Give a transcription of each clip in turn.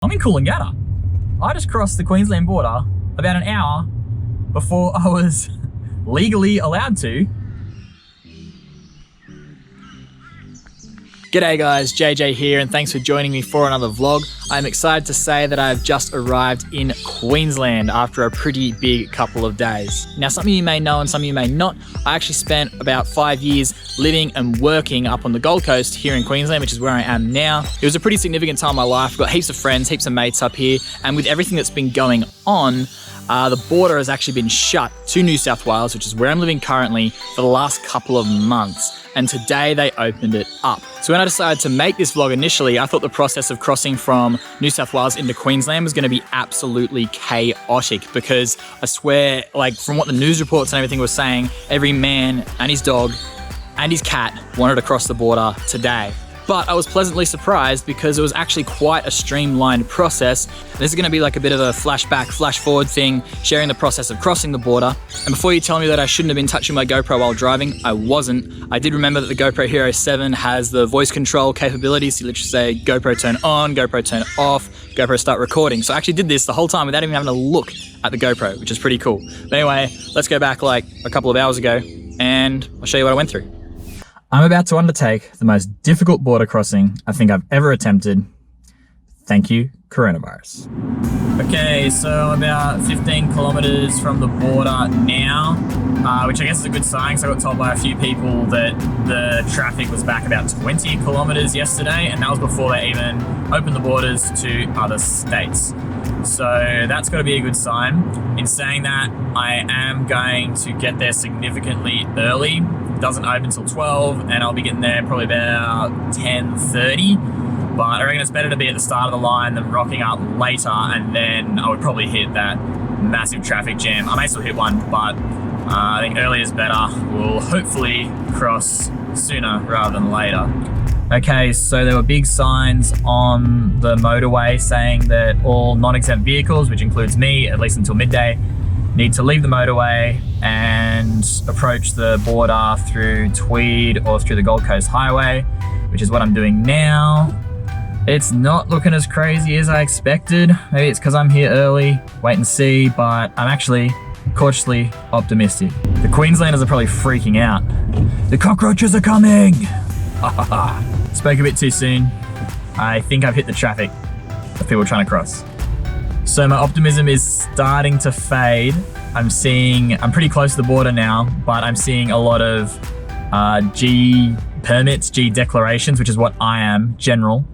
I'm in Coolangatta. I just crossed the Queensland border about an hour before I was legally allowed to. G'day guys, JJ here, and thanks for joining me for another vlog. I'm excited to say that I've just arrived in Queensland after a pretty big couple of days. Now, some of you may know and some of you may not, I actually spent about 5 years living and working up on the Gold Coast here in Queensland, which is where I am now. It was a pretty significant time in my life. I've got heaps of friends, heaps of mates up here, and with everything that's been going on, the border has actually been shut to New South Wales, which is where I'm living currently, for the last couple of months. And today they opened it up. So when I decided to make this vlog initially, I thought the process of crossing from New South Wales into Queensland was gonna be absolutely chaotic, because I swear, like, from what the news reports and everything was saying, every man and his dog and his cat wanted to cross the border today. But I was pleasantly surprised because it was actually quite a streamlined process. This is gonna be like a bit of a flashback, flash forward thing, sharing the process of crossing the border. And before you tell me that I shouldn't have been touching my GoPro while driving, I wasn't. I did remember that the GoPro Hero 7 has the voice control capabilities. So you literally say, GoPro turn on, GoPro turn off, GoPro start recording. So I actually did this the whole time without even having to look at the GoPro, which is pretty cool. But anyway, let's go back like a couple of hours ago and I'll show you what I went through. I'm about to undertake the most difficult border crossing I think I've ever attempted. Thank you, coronavirus. Okay, so about 15 kilometers from the border now, which I guess is a good sign, because I got told by a few people that the traffic was back about 20 kilometers yesterday, and that was before they even opened the borders to other states. So that's got to be a good sign. In saying that, I am going to get there significantly early. It doesn't open until 12, and I'll be getting there probably about 10:30. But I reckon it's better to be at the start of the line than rocking up later, and then I would probably hit that massive traffic jam. I may still hit one, but I think early is better. We'll hopefully cross sooner rather than later. Okay, so there were big signs on the motorway saying that all non-exempt vehicles, which includes me, at least until midday, need to leave the motorway and approach the border through Tweed or through the Gold Coast Highway, which is what I'm doing now. It's not looking as crazy as I expected. Maybe it's because I'm here early, wait and see, but I'm actually cautiously optimistic. The Queenslanders are probably freaking out. The cockroaches are coming! Spoke a bit too soon. I think I've hit the traffic of people trying to cross. So my optimism is starting to fade. I'm pretty close to the border now, but I'm seeing a lot of G permits, G declarations, which is what I am, general,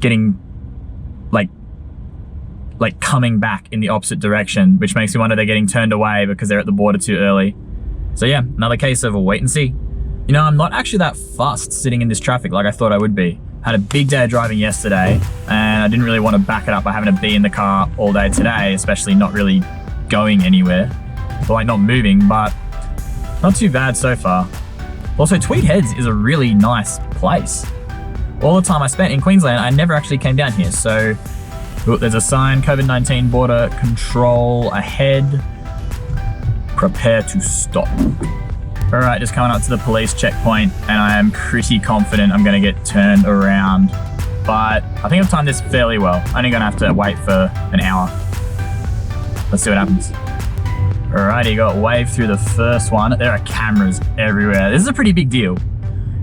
getting like coming back in the opposite direction, which makes me wonder they're getting turned away because they're at the border too early. So yeah, another case of a wait and see. You know, I'm not actually that fussed sitting in this traffic like I thought I would be. Had a big day of driving yesterday, and I didn't really want to back it up by having to be in the car all day today, especially not really going anywhere, or like not moving, but not too bad so far. Also, Tweed Heads is a really nice place. All the time I spent in Queensland, I never actually came down here. So there's a sign, COVID-19 border control ahead. Prepare to stop. All right, just coming up to the police checkpoint, and I am pretty confident I'm gonna get turned around. But I think I've timed this fairly well. Only gonna have to wait for an hour. Let's see what happens. All righty, got waved through the first one. There are cameras everywhere. This is a pretty big deal.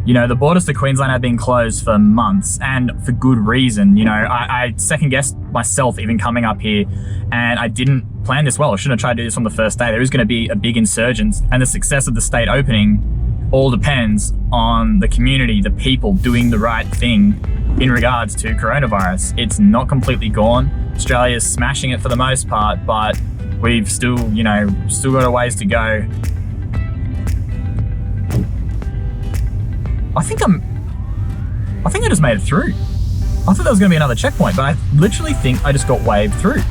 You know, the borders to Queensland have been closed for months, and for good reason. You know, I second guessed myself even coming up here, and I didn't plan this well. I shouldn't have tried to do this on the first day. There is going to be a big insurgence, and the success of the state opening all depends on the community, the people doing the right thing in regards to coronavirus. It's not completely gone. Australia's smashing it for the most part, but we've still, you know, still got a ways to go. I think I just made it through. I thought there was gonna be another checkpoint, but I literally think I just got waved through.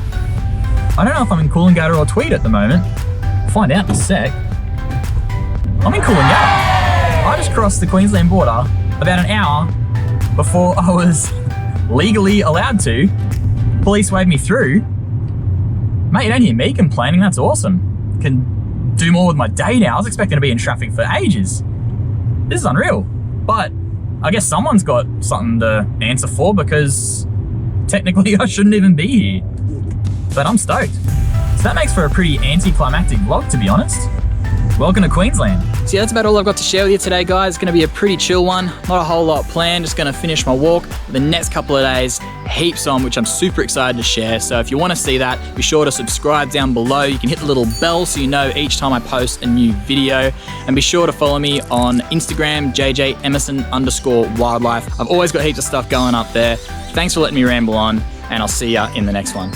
I don't know if I'm in Coolangatta or Tweed at the moment. I'll find out in a sec. I'm in Coolangatta. I just crossed the Queensland border about an hour before I was legally allowed to. Police waved me through. Mate, you don't hear me complaining, that's awesome. Can do more with my day now. I was expecting to be in traffic for ages. This is unreal. But I guess someone's got something to answer for, because technically I shouldn't even be here. But I'm stoked. So that makes for a pretty anticlimactic vlog, to be honest. Welcome to Queensland. So yeah, that's about all I've got to share with you today, guys. It's gonna be a pretty chill one. Not a whole lot planned, just gonna finish my walk. The next couple of days, heaps on, which I'm super excited to share. So if you wanna see that, be sure to subscribe down below. You can hit the little bell so you know each time I post a new video. And be sure to follow me on Instagram, JJ_Emerson_wildlife. I've always got heaps of stuff going up there. Thanks for letting me ramble on, and I'll see ya in the next one.